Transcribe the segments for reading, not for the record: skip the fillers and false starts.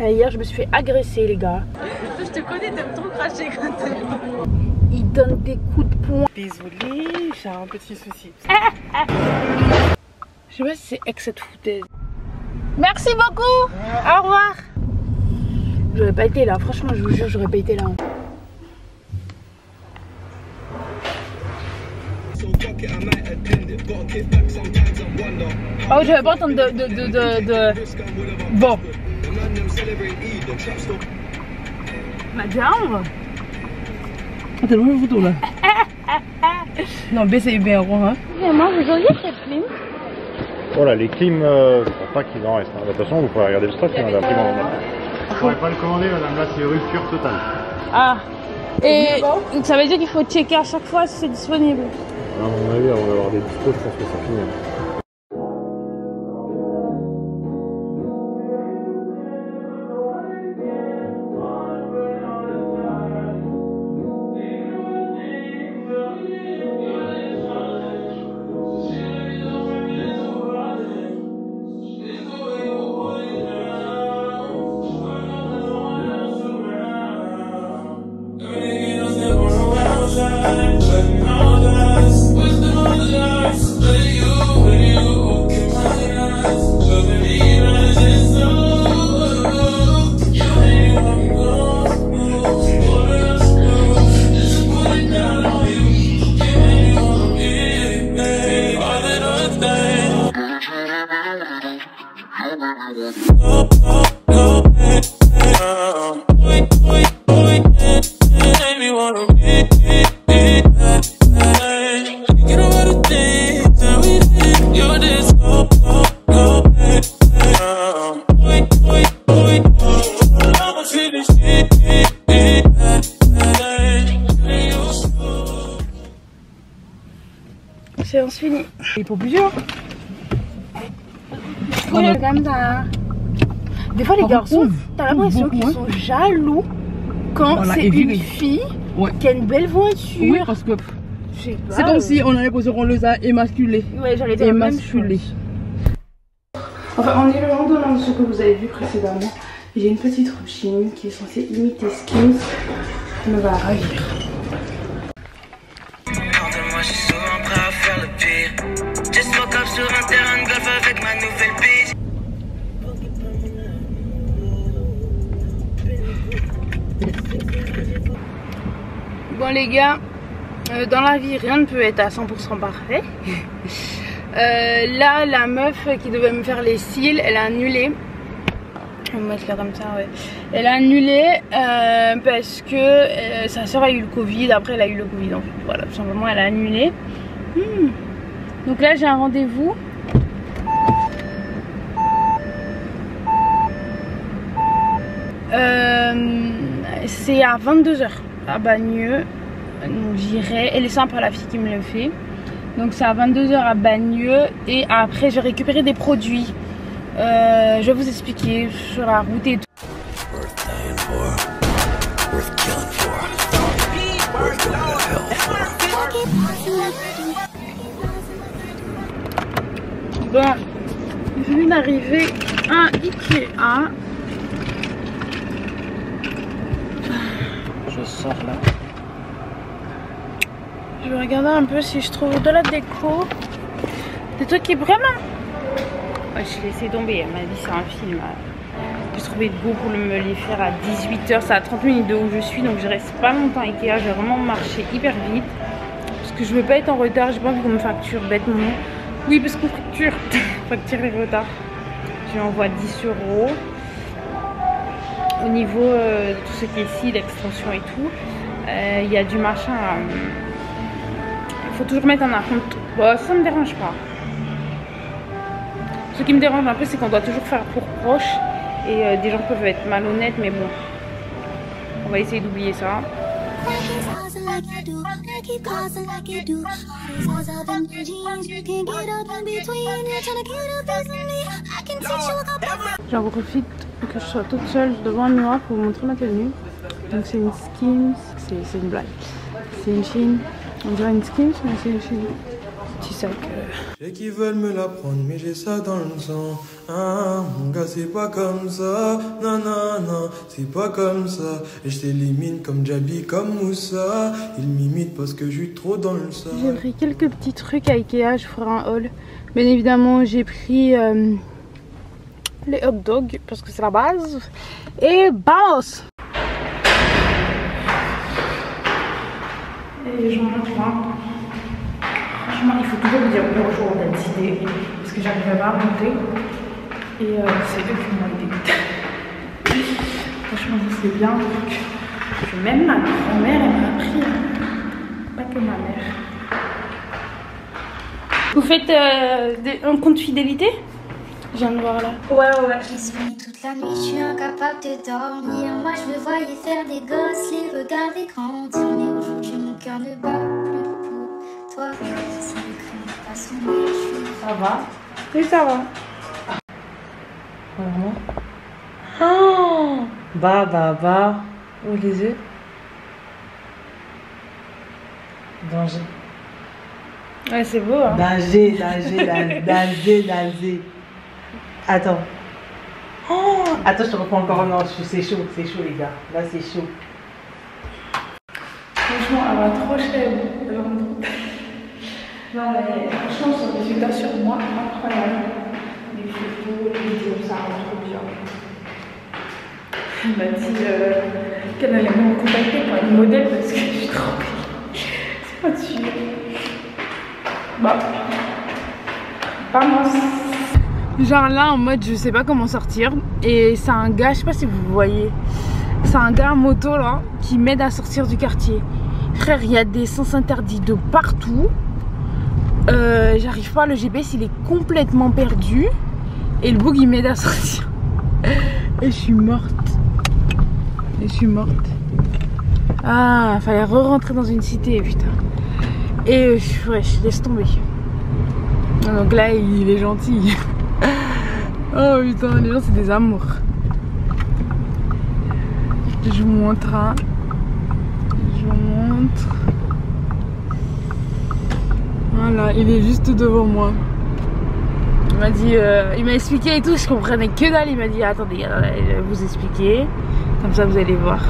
Hier je me suis fait agresser les gars. Je te connais, t'aimes trop cracher quand t'es... Il donne des coups de poing. Désolée, j'ai un petit souci. Je sais pas si c'est ex cette foutaise. Merci beaucoup. Au revoir. J'aurais pas été là, franchement je vous jure j'aurais pas été là. Oh, je vais pas entendre de... Bon. Ma jambe. Ah, t'es loin de photo là. Non, baissez bien rond, hein. Moi, vous auriez cette clim? Voilà, les clims, je pense pas qu'il en reste. De toute façon, vous pouvez regarder le stock, madame. Je pourrais pas le commander, madame, là c'est rupture totale. Ah. Et donc ça veut dire qu'il faut checker à chaque fois si c'est disponible. À mon avis, on va avoir des dispos, je pense que ça finit. Séance finie. Il faut plusieurs. Comme ça. Des fois les garçons, t'as l'impression qu'ils sont jaloux quand c'est une fille qui a une belle voiture. Oui, parce que c'est comme si on a l'impression qu'on les a émasculés. Ouais, j'allais dire émasculés. Enfin, on est le lendemain de ce que vous avez vu précédemment. J'ai une petite routine qui est censée imiter Skims. Elle me va ravir. Moi, je suis souvent prêt à faire le pire. Just woke up sur un terrain de golf avec ma nouvelle bitch. Bon les gars, dans la vie rien ne peut être à 100% parfait. Là la meuf qui devait me faire les cils, elle a annulé. Je vais me mettre là comme ça, ouais. Elle a annulé parce que sa soeur a eu le Covid. Après elle a eu le Covid en fait. Voilà, tout simplement elle a annulé. Donc là j'ai un rendez-vous. C'est à 22 h à Bagneux. Donc j'irai. Elle est sympa la fille qui me le fait. Donc c'est à 22 h à Bagneux. Et après je vais récupérer des produits. Je vais vous expliquer sur la route et tout. Bon, je viens d'arriver à Ikea. Je sors là. Je vais regarder un peu si je trouve de la déco. Des trucs qui vraiment... Ouais, je l'ai laissé tomber, elle m'a dit c'est un film. J'ai trouvé de go pour me les faire à 18 h. C'est à 30 minutes de où je suis, donc je reste pas longtemps à Ikea. Je vais vraiment marcher hyper vite. Parce que je veux pas être en retard, j'ai pas envie qu'on me facture bêtement. Oui, parce qu'on facture les retards. Je lui envoie 10 €. Au niveau de tout ce qui est ici, l'extension et tout, il y a du machin. Il faut toujours mettre en compte. Bon, ça me dérange pas. Ce qui me dérange un peu, c'est qu'on doit toujours faire pour proche. Et des gens peuvent être malhonnêtes, mais bon. On va essayer d'oublier ça. J'en profite que je sois toute seule devant un miroir pour vous montrer ma tenue. Donc c'est une Skims, c'est une blague. C'est une Shein, on dirait une Skims mais c'est une Shein. Petit ça que... J'ai qui veulent me la prendre, mais j'ai ça dans le sang. Ah, mon gars, c'est pas comme ça. Non, non, non, c'est pas comme ça. Et je t'élimine comme Jabi, comme Moussa. Il m'imite parce que je suis trop dans le sang. J'ai pris quelques petits trucs à Ikea, je ferai un haul. Bien évidemment, j'ai pris les hot dogs parce que c'est la base. Et vamos! Et les gens là, franchement, il faut toujours me dire bonjour d'idée parce que j'arrive pas à monter. Et c'est eux qui m'ont aidé. Franchement, c'est bien. Même ma grand-mère, elle m'a appris. Pas que ma mère. Vous faites un compte fidélité? Je viens de voir là. Ouais. J'ai soigné toute la nuit, je suis incapable de dormir. Moi je me voyais faire des gosses, les regarder grandir. Mais aujourd'hui mon cœur ne bat plus pour toi. C'est le crime, pas son nez. Ça va? Oui, ça va. Vraiment. Oh, bah. Où les yeux? Danger. Ouais, c'est beau, hein? Danger. Attends. Oh, attends, je te reprends encore. Non, c'est chaud, les gars. Là, c'est chaud. Franchement, elle va trop cher. Non, mais franchement, son résultat sur moi, incroyable. Les photos, les vidéos, ça rend trop bien. Elle m'a dit qu'elle allait me contacter pour être modèle parce que je suis trop belle. C'est pas sûr. Bah, pas moi. Genre là en mode je sais pas comment sortir et c'est un gars, je sais pas si vous voyez, c'est un gars à moto là qui m'aide à sortir du quartier. Frère, il y a des sens interdits de partout, j'arrive pas, le GPS il est complètement perdu et le bug il m'aide à sortir et je suis morte. Ah, fallait re-rentrer dans une cité, putain. Et ouais, je laisse tomber. Donc là il est gentil. Oh putain, les gens c'est des amours. Je vous montre, hein. Voilà, il est juste devant moi. Il m'a dit, il m'a expliqué et tout, je comprenais que dalle. Il m'a dit attendez, je vais vous expliquer, comme ça vous allez voir.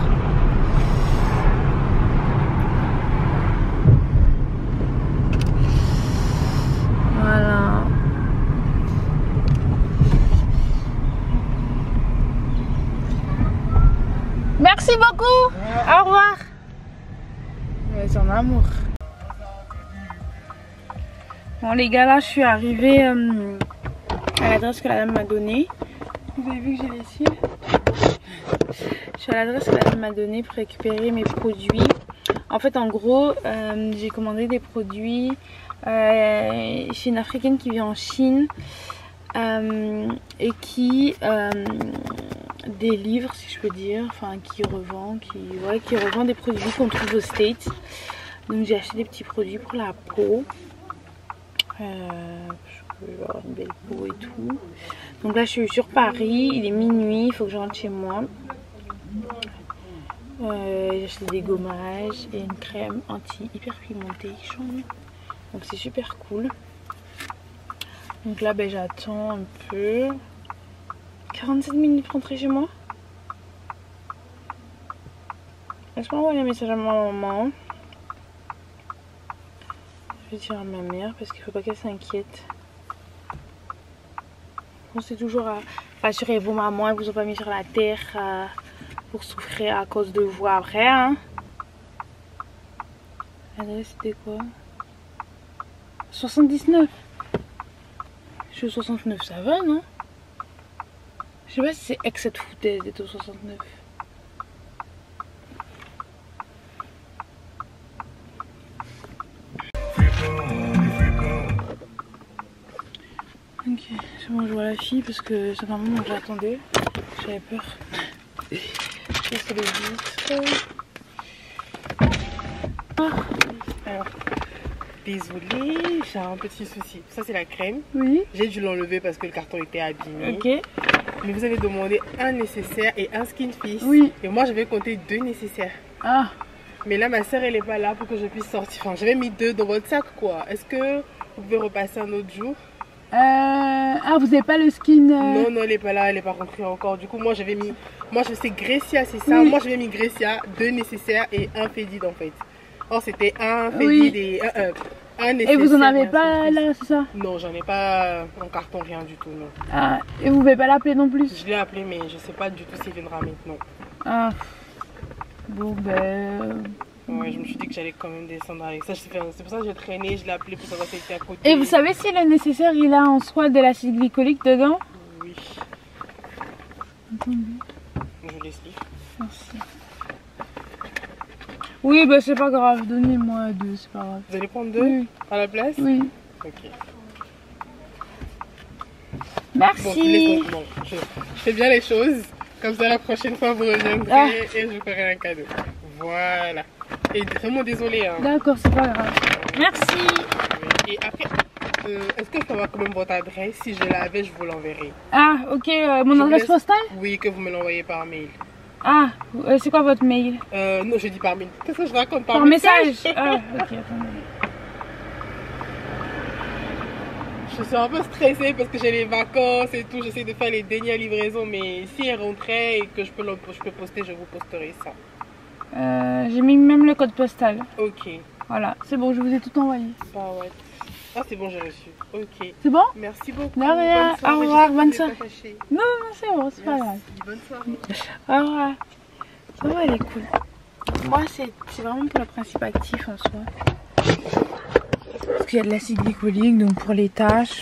Voilà. Merci beaucoup. Au revoir. Ouais, c'est un amour. Bon les gars, là je suis arrivée à l'adresse que la dame m'a donnée. Vous avez vu que j'ai les cils. Je suis à l'adresse que la dame m'a donnée pour récupérer mes produits. En fait en gros j'ai commandé des produits chez une africaine qui vit en Chine et qui délivre, si je peux dire, enfin qui revend des produits qu'on trouve aux States. Donc j'ai acheté des petits produits pour la peau. Je veux avoir une belle peau et tout. Donc là je suis sur Paris, il est minuit, il faut que je rentre chez moi. J'ai acheté des gommages et une crème anti-hyperpigmentation. Donc c'est super cool. Donc là ben, j'attends un peu. 47 minutes pour rentrer chez moi. Est-ce qu'on envoie un message à ma maman? Je vais dire à ma mère parce qu'il faut pas qu'elle s'inquiète. Pensez toujours à rassurez-vous, maman, elles vous ont pas mis sur la terre pour souffrir à cause de vous après, hein. L'adresse c'était quoi? 79. Je suis au 69, ça va, non? Je sais pas si c'est ex cette foutaise d'être au 69. Ok, c'est bon, je vois la fille parce que ça fait un moment que j'attendais. J'avais peur. Je laisse les vitres. Alors, désolée, j'ai un petit souci. Ça c'est la crème. Oui. J'ai dû l'enlever parce que le carton était abîmé. Ok. Mais vous avez demandé un nécessaire et un skin fist. Oui. Et moi j'avais compté 2 nécessaires. Ah. Mais là ma soeur elle est pas là pour que je puisse sortir. Enfin, j'avais mis 2 dans votre sac quoi. Est-ce que Vous pouvez repasser un autre jour. Ah, vous n'avez pas le skin Non, non, elle est pas là, elle est pas rentrée encore. Du coup, moi j'avais mis. Moi je sais Grecia, c'est ça. Oui. Moi j'avais mis Grecia, 2 nécessaires et 1 Fédid en fait. Or c'était un Fédid Oui. et un nécessaire. Et vous en avez pas là, c'est ça? Non, j'en ai pas en carton, rien du tout, non. Ah, et vous pouvez pas l'appeler non plus? Je l'ai appelé, mais je sais pas du tout s'il viendra maintenant. Ah. Bon, ben. Ouais, je me suis dit que j'allais quand même descendre avec ça. C'est pour ça que j'ai traîné, je l'ai appelé pour savoir si c'était à côté. Et vous savez si le nécessaire il a en soi de l'acide glycolique dedans? Oui. Attendez. Je l'explique. Merci. Oui, bah c'est pas grave, donnez-moi 2, c'est pas grave. Vous allez prendre 2 Oui. à la place? Oui. Ok. Merci. Bon, je fais bien les choses. Comme ça, la prochaine fois, vous reviendrez et je ferai un cadeau. Voilà. Et vraiment désolé. Hein. D'accord, c'est pas grave. Merci. Et après, est-ce que je peux avoir quand même votre adresse? Si je l'avais, je vous l'enverrai. Ah, ok, mon Je vous adresse laisse- postale? Oui, que vous me l'envoyez par mail. Ah, c'est quoi votre mail? Non, je dis par mail. Qu'est-ce que je raconte par Par message? Ah, ok, attendez. Je suis un peu stressée parce que j'ai les vacances et tout. J'essaie de faire les dernières livraisons, mais si elle rentrait et que je peux poster, je vous posterai ça. J'ai mis même le code postal. Ok. Voilà, c'est bon, je vous ai tout envoyé. Bah ouais. Ah, c'est bon, j'ai reçu. Ok. C'est bon? Merci beaucoup. De rien. Bonne soirée. Au revoir, J'espère que bonne vous soirée. n'êtes pas fâchés. Non, non, c'est bon, c'est pas grave. Merci. Bonne soirée. Au revoir. Ça va, elle est cool. Moi, c'est vraiment pour le principe actif en soi. Parce qu'il y a de l'acide glycolique, donc pour les tâches.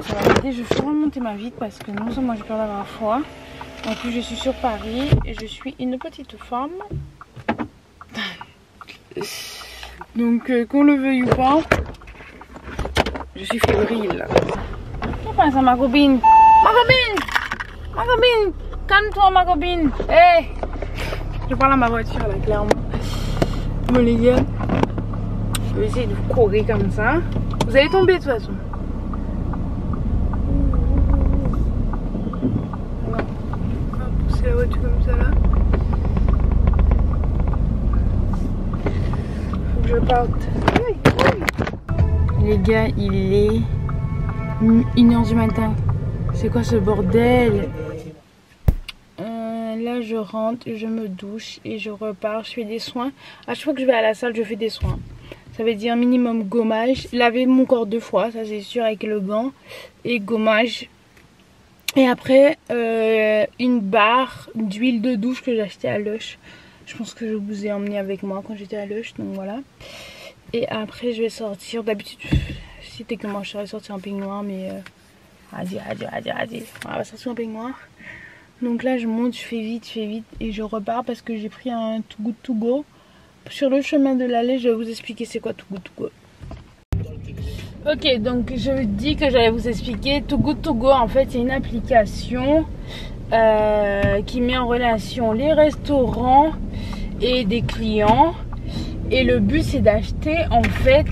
Ça va m'aider. Je vais remonter ma vite parce que non seulement j'ai peur d'avoir froid. En plus, je suis sur Paris et je suis une petite femme. Donc, qu'on le veuille ou pas, je suis fébrile. Je pense à ma copine. Ma copine! Ma copine! Calme-toi, ma copine! Hé! Je parle à ma voiture là, clairement. Bon, les gars, je vais essayer de vous courir comme ça. Vous allez tomber de toute façon. On va pousser la voiture comme ça là. Faut que je parte. Les gars, il est 1h du matin. C'est quoi ce bordel? Là, je rentre, je me douche et je repars. Je fais des soins. À chaque fois que je vais à la salle, je fais des soins. Ça veut dire minimum gommage. Laver mon corps 2 fois, ça c'est sûr, avec le gant. Et gommage. Et après, une barre d'huile de douche que j'ai acheté à Lush. Je pense que je vous ai emmené avec moi quand j'étais à Lush. Donc voilà. Et après, je vais sortir. D'habitude, si c'était que moi, je serais sortie en peignoir. Mais vas-y. On va sortir en peignoir. Donc là, je monte, je fais vite. Et je repars parce que j'ai pris un Too Good To Go. Sur le chemin de l'aller, je vais vous expliquer c'est quoi Too Good To Go. Ok, donc je dis que j'allais vous expliquer. Too Good To Go, en fait, c'est une application qui met en relation les restaurants et des clients. Et le but, c'est d'acheter, en fait,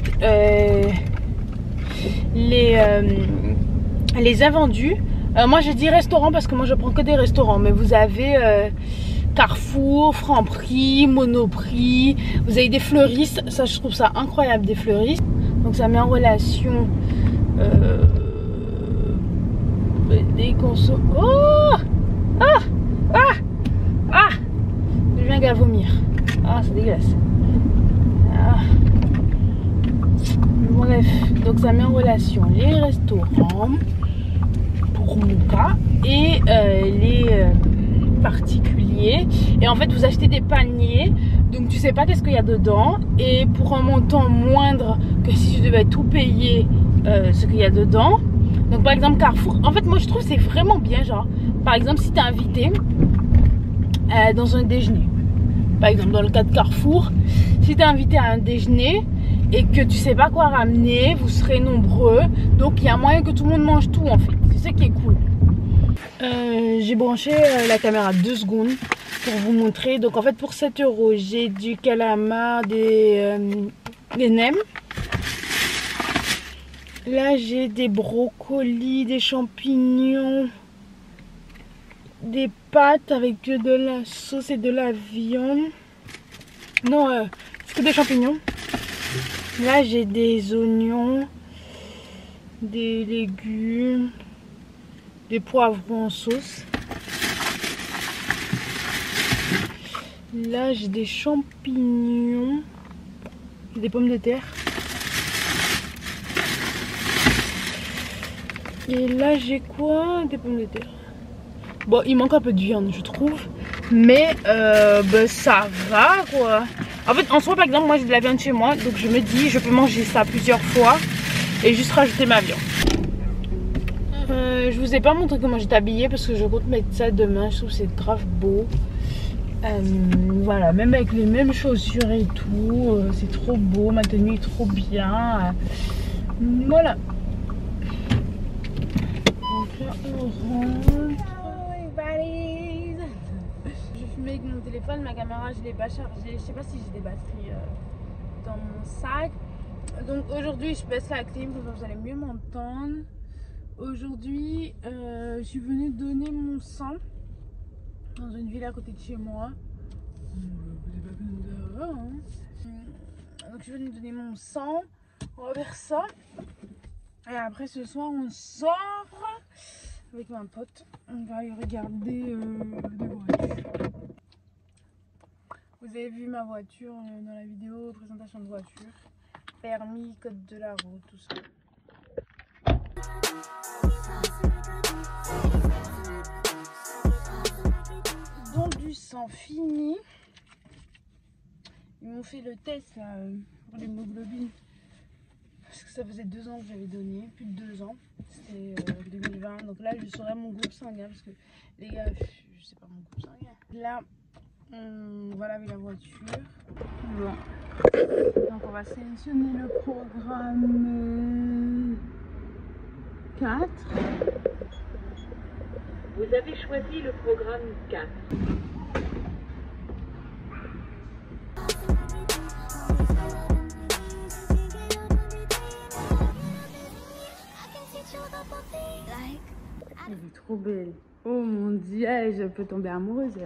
les invendus. Moi, je dis restaurant parce que moi, je prends que des restaurants. Mais vous avez Carrefour, Franprix, Monoprix. Vous avez des fleuristes. Ça, je trouve ça incroyable, des fleuristes. Donc, ça met en relation des consommateurs. Oh! Je viens qu'à vomir. Ah, c'est dégueulasse. Bref, donc ça met en relation les restaurants, pour mon cas, et les particuliers. Et en fait, vous achetez des paniers, donc tu sais pas qu'est-ce qu'il y a dedans. Et pour un montant moindre que si tu devais tout payer ce qu'il y a dedans. Donc par exemple Carrefour, en fait moi je trouve c'est vraiment bien, genre par exemple si tu es invité dans un déjeuner, par exemple dans le cas de Carrefour, si tu es invité à un déjeuner et que tu sais pas quoi ramener, vous serez nombreux, donc il y a moyen que tout le monde mange tout en fait, c'est ça qui est cool. J'ai branché la caméra 2 secondes pour vous montrer. Donc en fait pour 7 €, j'ai du calamar, des nems. Là j'ai des brocolis, des champignons, des pâtes avec de la sauce et de la viande. Non, c'est que des champignons. Là j'ai des oignons, des légumes, des poivrons en sauce. Là j'ai des champignons, des pommes de terre. Et là j'ai quoi? Des pommes de terre. Bon, il manque un peu de viande je trouve, mais ça va quoi. En fait en soi par exemple moi j'ai de la viande chez moi, donc je me dis je peux manger ça plusieurs fois et juste rajouter ma viande. Je vous ai pas montré comment j'étais habillée parce que je compte mettre ça demain, je trouve que c'est grave beau. Voilà, même avec les mêmes chaussures et tout, c'est trop beau, ma tenue est trop bien. Voilà. Donc là on rentre. Je fumais avec mon téléphone, ma caméra je l'ai pas chargée, je sais pas si j'ai des batteries dans mon sac. Donc aujourd'hui je baisse la clim, comme ça vous allez mieux m'entendre. Aujourd'hui je suis venue donner mon sang dans une ville à côté de chez moi. Donc je suis venue donner mon sang, on va faire ça. Et après ce soir on sort avec ma pote, on va aller regarder des voitures. Vous avez vu ma voiture dans la vidéo, présentation de voiture, permis, code de la route, tout ça. Donc du sang fini. Ils m'ont fait le test là, pour l'hémoglobine. Parce que ça faisait 2 ans que j'avais donné, plus de 2 ans. C'était 2020. Donc là, je saurais mon groupe sanguin. Parce que les gars, je sais pas mon groupe sanguin. Là, on va laver la voiture. Bon. Donc on va sélectionner le programme 4. Vous avez choisi le programme 4. Elle est trop belle. Oh mon dieu, je peux tomber amoureuse.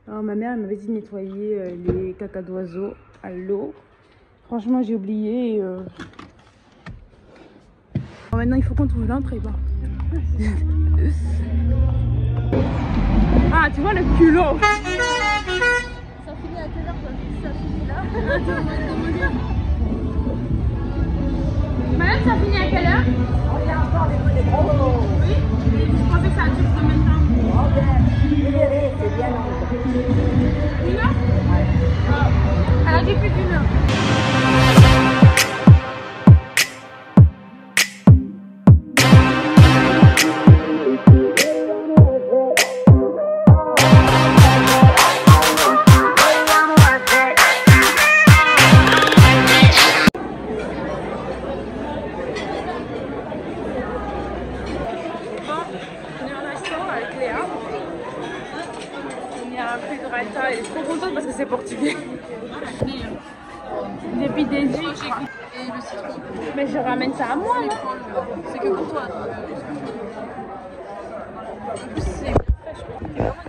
Alors, ma mère elle m'avait dit de nettoyer les caca d'oiseaux à l'eau. Franchement, j'ai oublié. Alors, maintenant, il faut qu'on trouve l'entrée. Bon. Ah, tu vois le culot. Ça finit à quelle heure ça finit là? Madame, ça finit à quelle heure? Il y a encore des gros. Oui, je pensais que ça dure combien de temps? Oh bien, vous verrez, c'est bien longtemps. 1 heure? Ouais. Elle a dit plus d'1 heure. Elle est trop contente parce que c'est portugais. Des bidets. Et le citron. Mais je ramène ça à moi. C'est que pour toi. En plus, c'est vraiment une galère.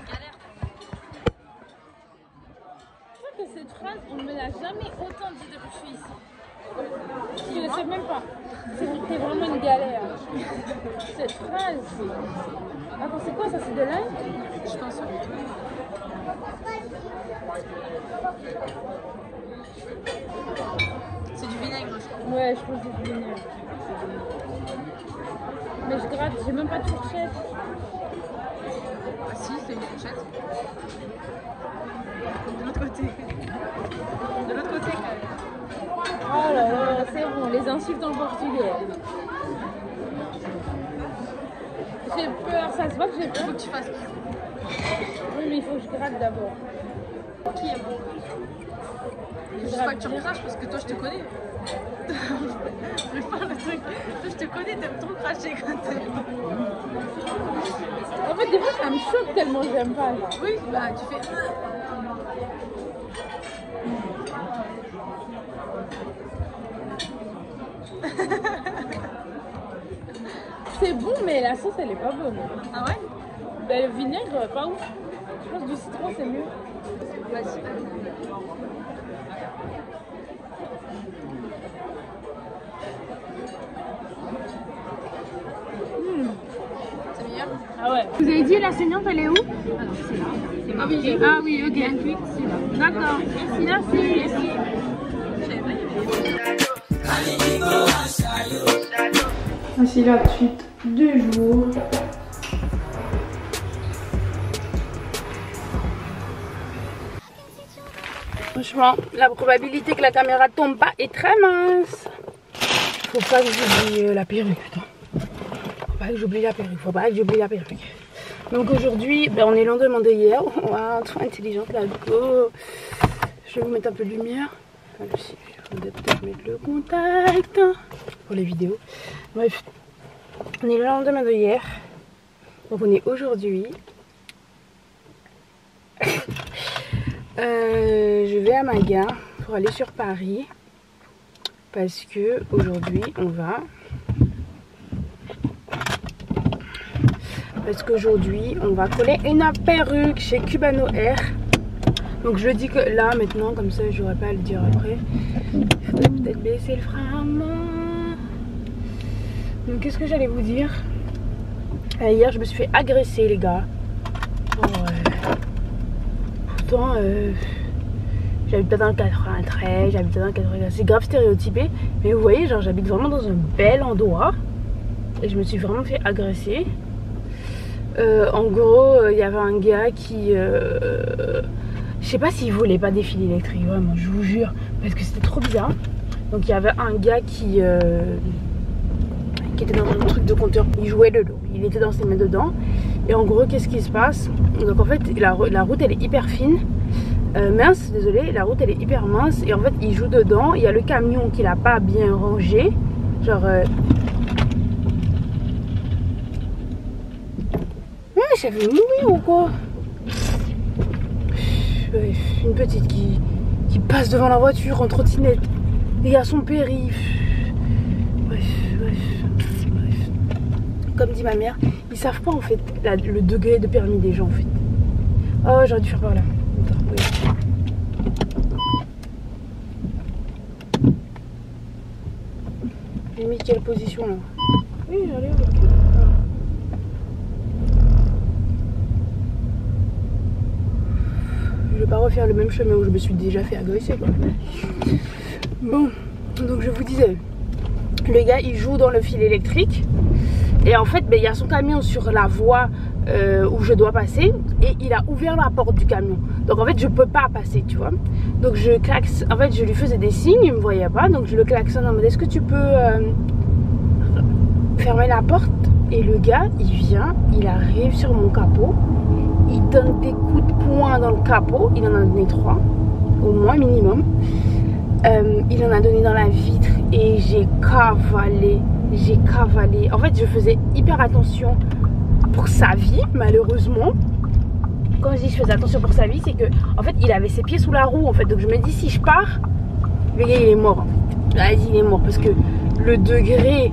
Je crois que cette phrase, on ne me l'a jamais autant dit depuis que je suis ici. Je ne sais même pas. C'est vraiment une galère. Cette phrase. Attends, c'est quoi ça? C'est de l'ail? Je pense. C'est du vinaigre, je crois. Ouais, je pense que c'est du vinaigre. Mais je gratte, j'ai même pas de fourchette. Ah si, c'est une fourchette. De l'autre côté. De l'autre côté, quand même. Oh là là, c'est bon, les insultes en portugais. J'ai peur, ça se voit que j'ai peur. Il faut que tu fasses. Oui, mais il faut que je gratte d'abord. Qui est bon? Je sais pas que tu me craches parce que toi je te connais. Je vais faire le truc. Toi je te connais, t'aimes trop cracher quand t'es. En fait, des fois ça me choque tellement j'aime pas. Oui, bah tu fais. C'est bon, mais la sauce elle est pas bonne. Ah ouais? Ben, le vinaigre, pas ouf. Je pense que du citron c'est mieux. Vas-y. Ah ouais. Vous avez dit la saignante, elle est où? Alors c'est là. Ah oui, ah oui, ok. C'est là. D'accord. Merci. Voici la suite du jour. Franchement, la probabilité que la caméra tombe pas est très mince. Faut pas que j'oublie la perruque, putain. Faut pas que j'oublie la perruque. Donc aujourd'hui, ben, on est le lendemain de hier. Wow, trop intelligente la go. Je vais vous mettre un peu de lumière. Je vais peut-être mettre le contact pour les vidéos. Bref, on est le lendemain de hier. Donc on est aujourd'hui. Je vais à Maga pour aller sur Paris. Parce que aujourd'hui on va... coller une perruque chez Cubano Air. Donc je le dis que là maintenant, comme ça j'aurais pas à le dire après. Il faudrait peut-être baisser le frein. Donc qu'est-ce que j'allais vous dire? Hier je me suis fait agresser les gars. Pourtant j'habite pas dans le 93, j'habite dans le 94. C'est grave stéréotypé. Mais vous voyez, genre j'habite vraiment dans un bel endroit. Et je me suis vraiment fait agresser. En gros, il y avait un gars qui... je sais pas s'il voulait pas des fils électriques, vraiment, je vous jure. Parce que c'était trop bizarre. Donc il y avait un gars qui était dans un truc de compteur. Il jouait de l'eau. Il était dans ses mains dedans. Et en gros, qu'est-ce qui se passe? Donc en fait, la route, elle est hyper fine. Mince, désolé, la route elle est hyper mince et en fait il joue dedans, il y a le camion qu'il a pas bien rangé, genre ouais, j'avais mouillé ou quoi? Une petite qui passe devant la voiture en trottinette et à son périph'. Bref. Comme dit ma mère, ils savent pas en fait le degré de permis des gens en fait. Oh, j'aurais dû faire par là. J'ai mis quelle position là? Oui, allez, ok. Je vais pas refaire le même chemin où je me suis déjà fait agresser quoi. Bon, donc je vous disais, le gars il joue dans le fil électrique et en fait ben, il y a son camion sur la voie où je dois passer et il a ouvert la porte du camion, donc en fait je peux pas passer, tu vois. Donc je klaxonne, en fait je lui faisais des signes, il me voyait pas, donc je le klaxonne en mode est-ce que tu peux fermer la porte? Et le gars il vient, il arrive sur mon capot, il donne des coups de poing dans le capot, il en a donné 3 au moins minimum. Il en a donné dans la vitre et j'ai cavalé. En fait je faisais hyper attention pour sa vie, malheureusement. Quand je dis je faisais attention pour sa vie, c'est que en fait il avait ses pieds sous la roue en fait. Donc je me dis si je pars, le gars il est mort. Vas-y, il est mort parce que le degré,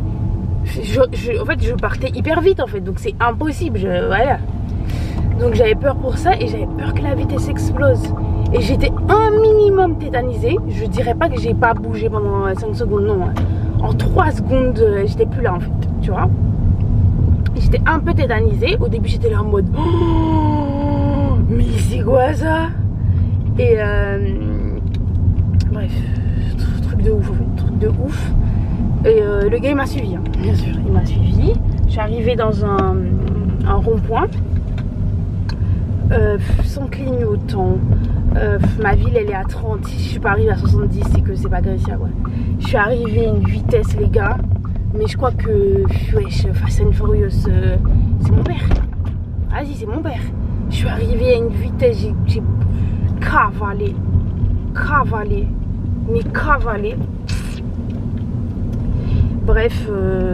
en fait je partais hyper vite en fait. Donc c'est impossible, voilà. Donc j'avais peur pour ça et j'avais peur que la vitesse explose. Et j'étais un minimum tétanisée. Je dirais pas que j'ai pas bougé pendant 5 secondes, non. En 3 secondes, j'étais plus là en fait, tu vois. J'étais un peu tétanisée. Au début, j'étais là en mode oh, mais c'est quoi ça? Et bref, truc de ouf en fait, truc de ouf. Et le gars il m'a suivi, hein, bien sûr, il m'a suivi. Je suis arrivée dans un rond-point. Sans clignotant. Ma ville elle est à 30. Si je suis pas arrivée à 70, c'est que c'est pas Grécia quoi. Je suis arrivée à une vitesse les gars. Mais je crois que Fast and Furious c'est mon père. Vas-y, c'est mon père. Je suis arrivée à une vitesse, j'ai cavalé. Bref,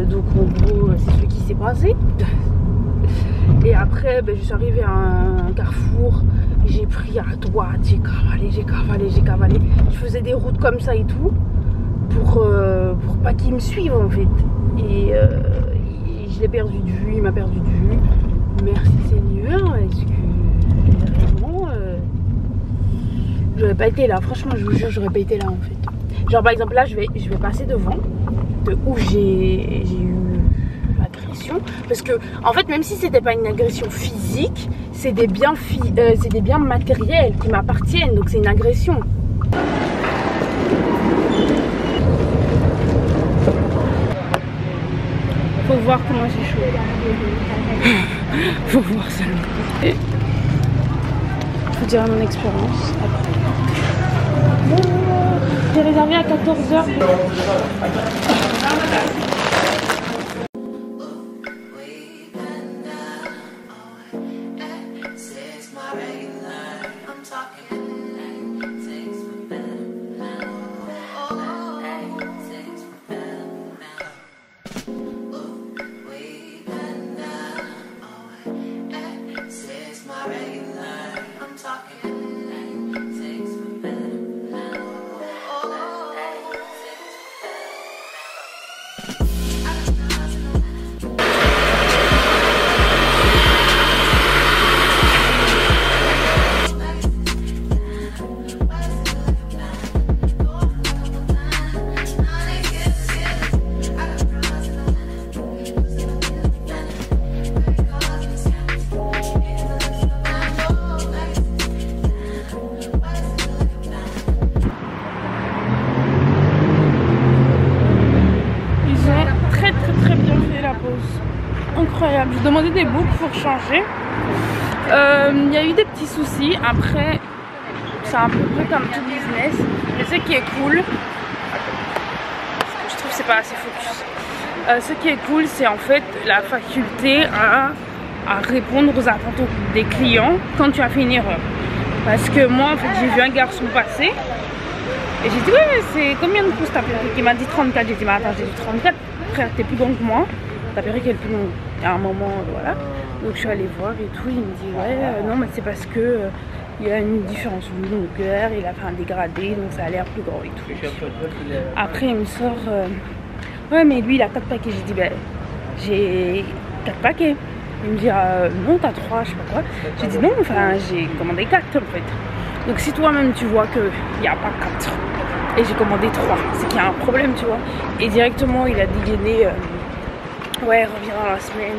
donc en gros c'est ce qui s'est passé. Et après ben, je suis arrivée à un carrefour. J'ai pris à droite, j'ai cavalé. Je faisais des routes comme ça et tout pour pas qu'il me suive en fait. Et je l'ai perdu de vue, il m'a perdu de vue. Merci Seigneur, est-ce que vraiment j'aurais pas été là, franchement je vous jure j'aurais pas été là en fait. Genre par exemple là je vais passer devant de où j'ai eu agression. agression. Parce que, en fait, même si c'était pas une agression physique, c'est des biens matériels qui m'appartiennent. Donc c'est une agression. Faut voir comment j'ai chaud. Faut voir seulement. Faut dire mon expérience après. J'ai réservé à 14h. Incroyable, j'ai demandé des boucles pour changer. Il y a eu des petits soucis. Après, c'est un peu comme tout business. Mais ce qui est cool, je trouve que c'est pas assez focus. Ce qui est cool, c'est en fait la faculté à répondre aux attentes des clients quand tu as fait une erreur. Parce que moi, en fait, j'ai vu un garçon passer et j'ai dit ouais, c'est combien de pouces ta perruque? Il m'a dit 34. J'ai dit mais attends, j'ai dit 34. Frère, t'es plus grand que moi. Ta perruque elle est plus longue. À un moment, voilà. Donc je suis allée voir et tout. Il me dit ouais, non, mais c'est parce que il y a une différence de longueur. Il a fait un dégradé, donc ça a l'air plus grand et tout. Après, il me sort ouais, mais lui il a 4 paquets. J'ai dit ben, j'ai 4 paquets. Il me dit non, t'as 3, je sais pas quoi. J'ai dit non, enfin, j'ai commandé 4 en fait. Donc si toi-même tu vois qu'il n'y a pas 4 et j'ai commandé 3, c'est qu'il y a un problème, tu vois. Et directement il a dégainé. Ouais, reviens dans la semaine,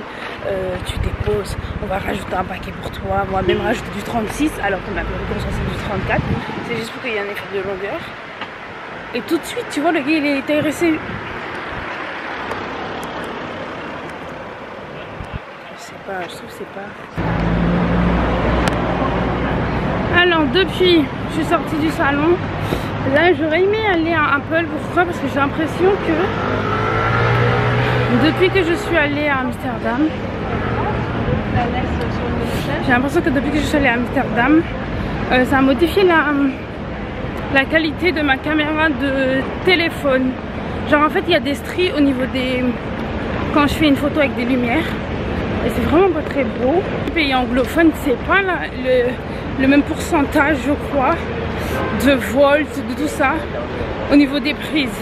tu déposes, on va rajouter un paquet pour toi, on va même rajouter du 36 alors qu'on a bien censé du 34. C'est juste pour qu'il y ait un effet de longueur. Et tout de suite, tu vois, le gars il est intéressé. Je trouve que c'est pas. Alors depuis, je suis sortie du salon. Là, j'aurais aimé aller à Apple. Pourquoi? Parce que j'ai l'impression que depuis que je suis allée à Amsterdam, ça a modifié la qualité de ma caméra de téléphone. Genre en fait, il y a des stries au niveau des. Quand je fais une photo avec des lumières. Et c'est vraiment pas très beau. Les pays anglophones, c'est pas le même pourcentage, je crois, de volts, de tout ça, au niveau des prises.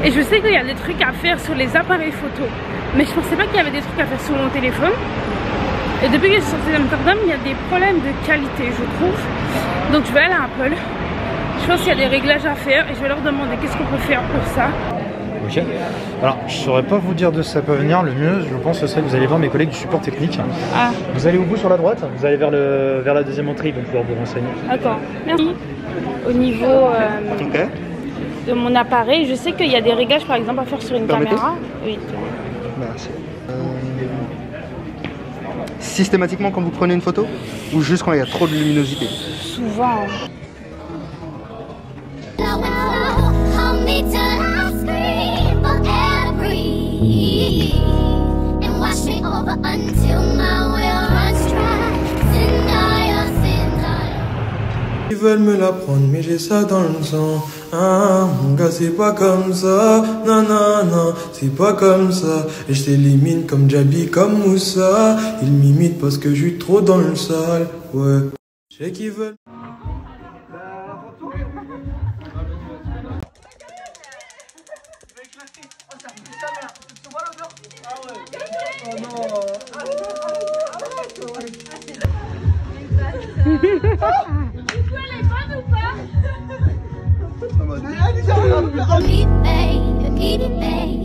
Et je sais qu'il y a des trucs à faire sur les appareils photo, mais je pensais pas qu'il y avait des trucs à faire sur mon téléphone. Et depuis que je suis sortie d'Amsterdam, il y a des problèmes de qualité, je trouve. Donc je vais aller à Apple. Je pense qu'il y a des réglages à faire et je vais leur demander qu'est-ce qu'on peut faire pour ça. Ok. Alors, je saurais pas vous dire de ça peut venir. Le mieux, je pense, ce serait que vous allez voir mes collègues du support technique. Ah. Vous allez au bout sur la droite, vous allez vers la deuxième entrée, ils vont pouvoir vous renseigner. D'accord, merci. Au niveau de mon appareil, je sais qu'il y a des réglages par exemple à faire sur une caméra. Oui. Merci. Systématiquement quand vous prenez une photo ou juste quand il y a trop de luminosité? Souvent. Ils veulent me la prendre, mais j'ai ça dans le sang. Ah, mon gars, c'est pas comme ça. Non, non, non, c'est pas comme ça. Et je t'élimine comme Jabi, comme Moussa. Ils m'imitent parce que je suis trop dans le sale. Ouais, je sais qu'ils veulent. Meet me,